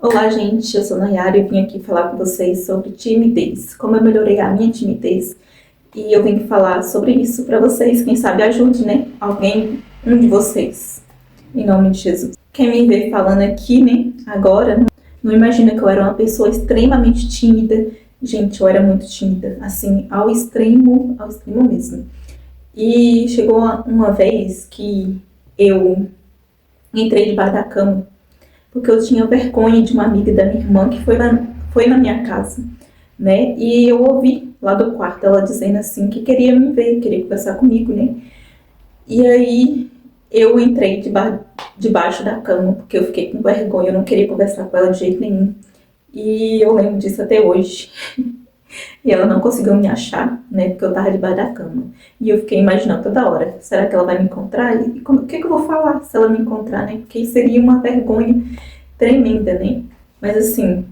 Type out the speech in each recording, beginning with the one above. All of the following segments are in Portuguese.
Olá, gente, eu sou Nayara e eu vim aqui falar com vocês sobre timidez, como eu melhorei a minha timidez. E eu vim falar sobre isso para vocês, quem sabe ajude, né? Alguém, um de vocês, em nome de Jesus. Quem me vê falando aqui, né, agora, não imagina que eu era uma pessoa extremamente tímida. Gente, eu era muito tímida, assim, ao extremo mesmo. E chegou uma vez que eu entrei debaixo da cama porque eu tinha vergonha de uma amiga da minha irmã que foi na minha casa, né? E eu ouvi lá do quarto ela dizendo assim que queria me ver, queria conversar comigo, né? E aí eu entrei debaixo da cama, porque eu fiquei com vergonha, eu não queria conversar com ela de jeito nenhum. E eu lembro disso até hoje. E ela não conseguiu me achar, né? Porque eu tava debaixo da cama. E eu fiquei imaginando toda hora, será que ela vai me encontrar? E o que eu vou falar se ela me encontrar, né? Porque seria uma vergonha tremenda, né? Mas assim,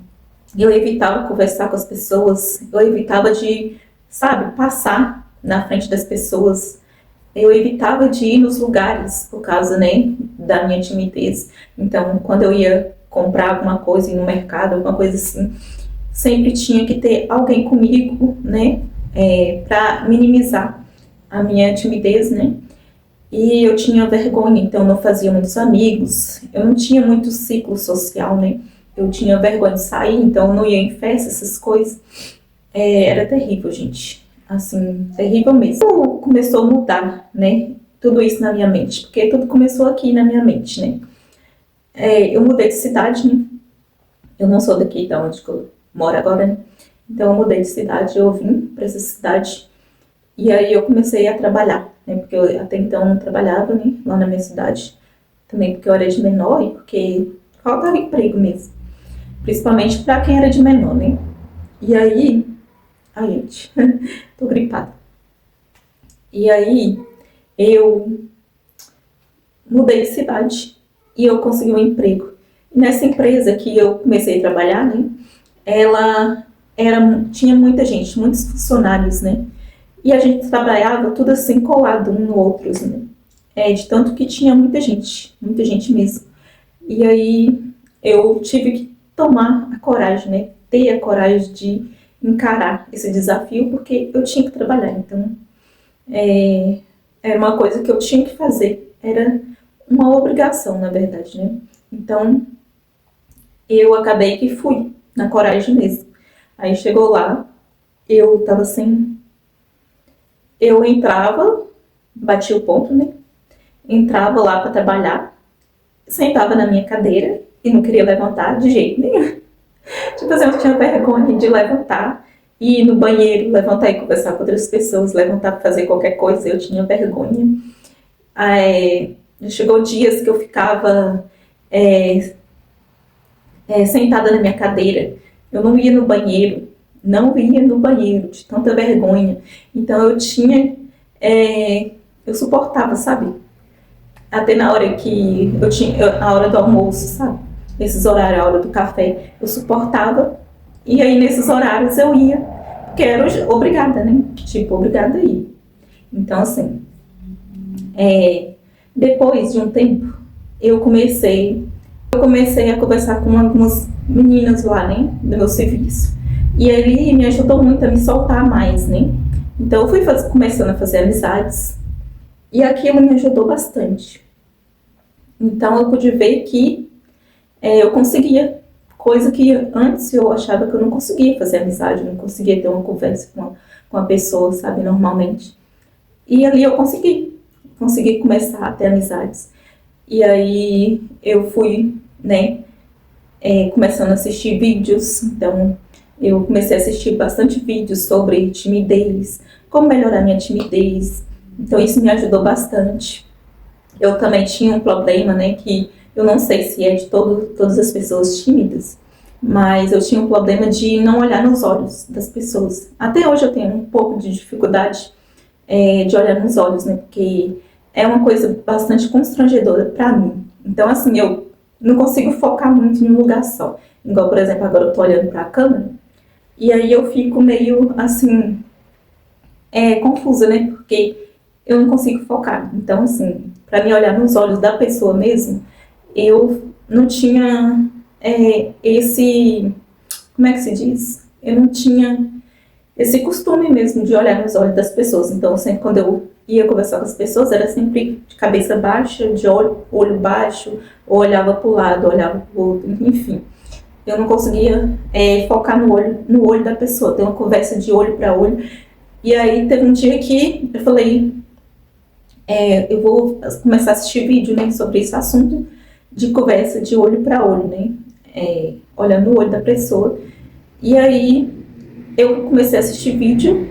eu evitava conversar com as pessoas, eu evitava de, sabe, passar na frente das pessoas. Eu evitava de ir nos lugares por causa, né, da minha timidez. Então, quando eu ia comprar alguma coisa no mercado, alguma coisa assim, sempre tinha que ter alguém comigo, né, para minimizar a minha timidez, né. E eu tinha vergonha, então não fazia muitos amigos, eu não tinha muito ciclo social, né. Eu tinha vergonha de sair, então não ia em festa, essas coisas. Era terrível, gente. Assim, terrível mesmo. Como começou a mudar, né, tudo isso na minha mente, porque tudo começou aqui na minha mente, né. Eu mudei de cidade, né. Eu não sou daqui da onde eu moro agora, né? Então eu mudei de cidade, eu vim para essa cidade e aí eu comecei a trabalhar, né? Porque eu até então não trabalhava, né? Lá na minha cidade, também porque eu era de menor e porque faltava emprego mesmo, principalmente para quem era de menor, né? E aí, ai gente, tô gripada. E aí eu mudei de cidade e eu consegui um emprego. E nessa empresa que eu comecei a trabalhar, né? Ela tinha muita gente, muitos funcionários, né? E a gente trabalhava tudo assim colado um no outro, né? De tanto que tinha muita gente mesmo. E aí eu tive que tomar a coragem, né? Ter a coragem de encarar esse desafio, porque eu tinha que trabalhar. Então, era uma coisa que eu tinha que fazer. Era uma obrigação, na verdade, né? Então, eu acabei que fui, na coragem mesmo. Aí chegou lá, eu tava sem. Eu entrava, batia o ponto, né? Entrava lá para trabalhar, sentava na minha cadeira e não queria levantar de jeito nenhum. Tipo assim, eu tinha vergonha de levantar e ir no banheiro, levantar e conversar com outras pessoas, levantar para fazer qualquer coisa, eu tinha vergonha. Aí, chegou dias que eu ficava sentada na minha cadeira, eu não ia no banheiro, não ia no banheiro, de tanta vergonha. Então eu tinha, eu suportava, sabe? Até na hora que eu tinha, na hora do almoço, sabe? Nesses horários, a hora do café, eu suportava. E aí nesses horários eu ia, porque era obrigada, né? Tipo, obrigada a ir. Então assim, depois de um tempo, eu comecei a conversar com algumas meninas lá, né, do meu serviço. E ele me ajudou muito a me soltar mais, né. Então eu fui começando a fazer amizades e aquilo me ajudou bastante. Então eu pude ver que eu conseguia, coisa que antes eu achava que eu não conseguia fazer amizade, não conseguia ter uma conversa com a pessoa, sabe, normalmente. E ali eu consegui começar a ter amizades. E aí eu fui, né, começando a assistir vídeos. Então eu comecei a assistir bastante vídeos sobre timidez, como melhorar minha timidez. Então isso me ajudou bastante. Eu também tinha um problema, né, que eu não sei se é de todas as pessoas tímidas, mas eu tinha um problema de não olhar nos olhos das pessoas. Até hoje eu tenho um pouco de dificuldade de olhar nos olhos, né, porque é uma coisa bastante constrangedora para mim. Então, assim, eu não consigo focar muito em um lugar só. Igual, por exemplo, agora eu tô olhando para a câmera, e aí eu fico meio, assim, confusa, né? Porque eu não consigo focar. Então, assim, para mim olhar nos olhos da pessoa mesmo, eu não tinha como é que se diz? Eu não tinha esse costume mesmo de olhar nos olhos das pessoas. Então, sempre quando eu ia conversar com as pessoas, era sempre de cabeça baixa, de olho baixo, ou olhava para o lado, olhava para o outro, enfim. Eu não conseguia focar no olho da pessoa, ter uma conversa de olho para olho. E aí teve um dia que eu falei, eu vou começar a assistir vídeo, né, sobre esse assunto de conversa de olho para olho, né, olhando o olho da pessoa. E aí eu comecei a assistir vídeo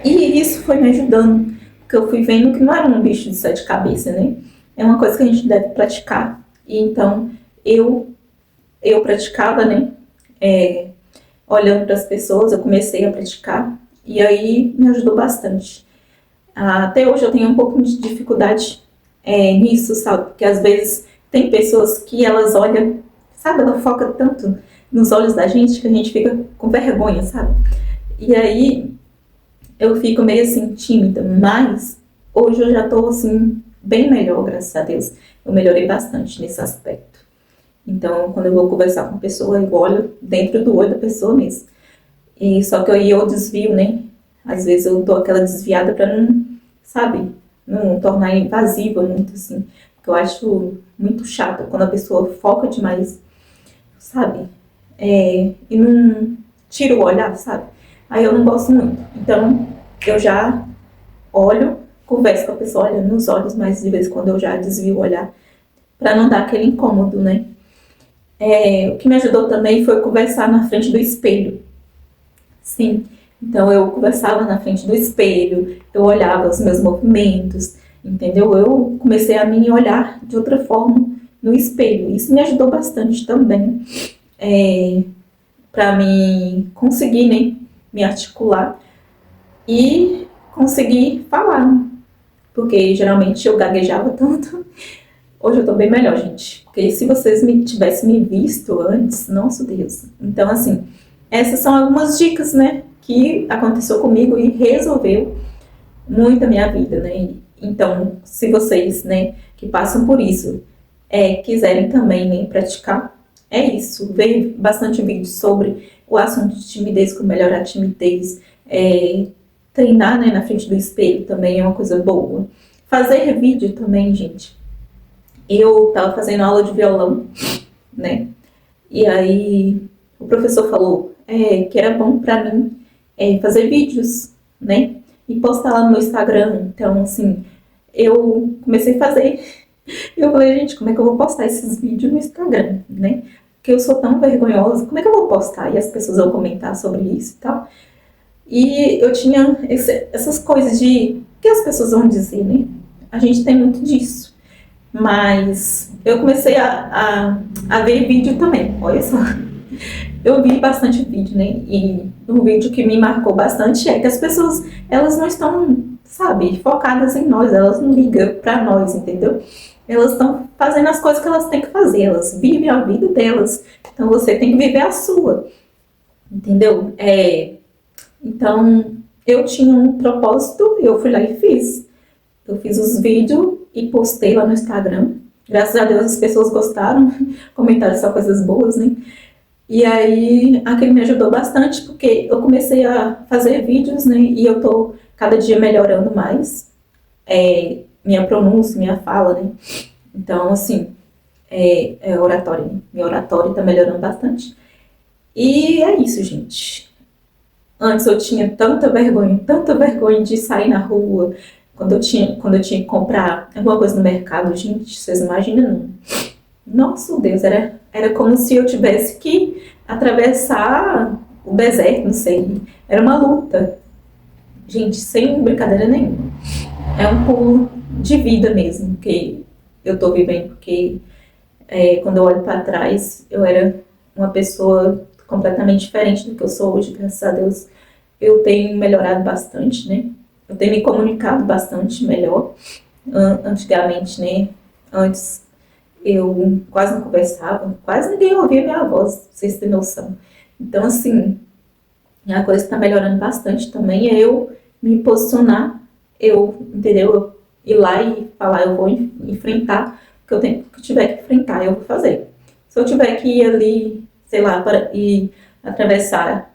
e isso foi me ajudando, porque eu fui vendo que não era um bicho de sete cabeças, né, é uma coisa que a gente deve praticar. E então eu praticava, né, olhando para as pessoas, eu comecei a praticar e aí me ajudou bastante. Até hoje eu tenho um pouco de dificuldade nisso, sabe? Porque às vezes tem pessoas que elas olham, sabe? Ela foca tanto nos olhos da gente que a gente fica com vergonha, sabe? E aí eu fico meio assim tímida, mas hoje eu já tô assim bem melhor, graças a Deus. Eu melhorei bastante nesse aspecto. Então, quando eu vou conversar com a pessoa, eu olho dentro do olho da pessoa mesmo. E só que aí eu desvio, né? Às vezes eu dou aquela desviada pra não, sabe, não tornar invasiva muito, assim. Porque eu acho muito chato quando a pessoa foca demais, sabe? E não tira o olhar, sabe? Aí eu não gosto muito. Então, eu já olho, converso com a pessoa olhando nos olhos, mas de vez em quando eu já desvio o olhar pra não dar aquele incômodo, né? O que me ajudou também foi conversar na frente do espelho. Sim, então eu conversava na frente do espelho, eu olhava os meus movimentos, entendeu? Eu comecei a me olhar de outra forma no espelho. Isso me ajudou bastante também para me conseguir, né, me articular e conseguir falar, né? Porque geralmente eu gaguejava tanto. Hoje eu tô bem melhor, gente. Porque se vocês tivessem me visto antes, nosso Deus. Então, assim, essas são algumas dicas, né, que aconteceu comigo e resolveu muito a minha vida, né. Então, se vocês, né, que passam por isso, quiserem também, né, praticar, é isso. Ver bastante vídeo sobre o assunto de timidez, como melhorar a timidez. Treinar, né, na frente do espelho também é uma coisa boa. Fazer vídeo também, gente. Eu estava fazendo aula de violão, né? E aí o professor falou que era bom para mim fazer vídeos, né? E postar lá no meu Instagram. Então, assim, eu comecei a fazer. E eu falei, gente, como é que eu vou postar esses vídeos no Instagram, né? Porque eu sou tão vergonhosa, como é que eu vou postar? E as pessoas vão comentar sobre isso e tal. E eu tinha essas coisas de o que as pessoas vão dizer, né? A gente tem muito disso. Mas eu comecei a ver vídeo também, olha só. Eu vi bastante vídeo, né? E um vídeo que me marcou bastante é que as pessoas, elas não estão, sabe, focadas em nós, elas não ligam pra nós, entendeu? Elas estão fazendo as coisas que elas têm que fazer, elas vivem a vida delas. Então você tem que viver a sua, entendeu? Então eu tinha um propósito, eu fui lá e fiz. Eu fiz os vídeos e postei lá no Instagram. Graças a Deus as pessoas gostaram, comentaram só coisas boas, né? E aí aquilo me ajudou bastante, porque eu comecei a fazer vídeos, né? E eu tô cada dia melhorando mais minha pronúncia, minha fala, né? Então, assim, oratória, né? Minha oratória tá melhorando bastante. E é isso, gente. Antes eu tinha tanta vergonha de sair na rua, quando eu tinha que comprar alguma coisa no mercado, gente, vocês imaginam? Nossa, Deus, era como se eu tivesse que atravessar o deserto, não sei. Era uma luta. Gente, sem brincadeira nenhuma. É um pulo de vida mesmo que eu tô vivendo, porque quando eu olho para trás, eu era uma pessoa completamente diferente do que eu sou hoje, graças a Deus. Eu tenho melhorado bastante, né? Eu tenho me comunicado bastante melhor. Antigamente, né? Antes eu quase não conversava, quase ninguém ouvia minha voz, pra vocês terem noção. Então, assim, a coisa que está melhorando bastante também é eu me posicionar, entendeu? Eu ir lá e falar, eu vou enfrentar o que eu tiver que enfrentar, eu vou fazer. Se eu tiver que ir ali, sei lá, para ir atravessar,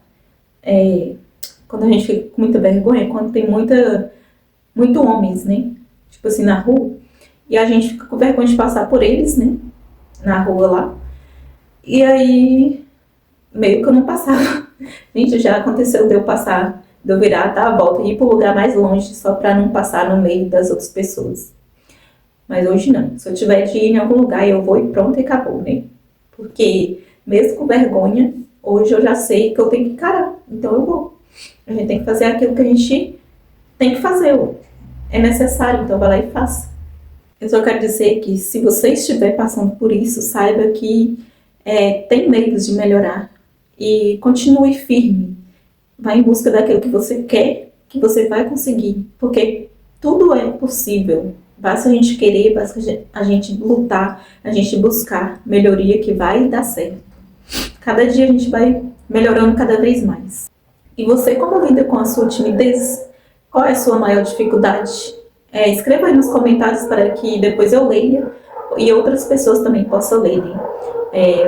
quando a gente fica com muita vergonha, quando tem muito homens, né? Tipo assim, na rua, e a gente fica com vergonha de passar por eles, né? Na rua lá. E aí, meio que eu não passava. Gente, já aconteceu de eu passar, de eu virar, dar a volta e ir para o lugar mais longe, só para não passar no meio das outras pessoas. Mas hoje não. Se eu tiver de ir em algum lugar, eu vou e pronto, e acabou, né? Porque, mesmo com vergonha, hoje eu já sei que eu tenho que encarar. Então eu vou. A gente tem que fazer aquilo que a gente tem que fazer. É necessário, então vai lá e faça. Eu só quero dizer que se você estiver passando por isso, saiba que tem meios de melhorar. E continue firme. Vá em busca daquilo que você quer, que você vai conseguir. Porque tudo é possível. Basta a gente querer, basta a gente lutar, a gente buscar melhoria que vai dar certo. Cada dia a gente vai melhorando cada vez mais. E você, como lida com a sua timidez? Qual é a sua maior dificuldade? Escreva aí nos comentários para que depois eu leia e outras pessoas também possam lerem.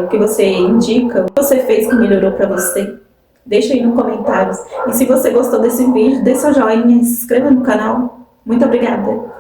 O que você indica, o que você fez que melhorou para você. Deixa aí nos comentários. E se você gostou desse vídeo, dê seu joinha, se inscreva no canal. Muito obrigada!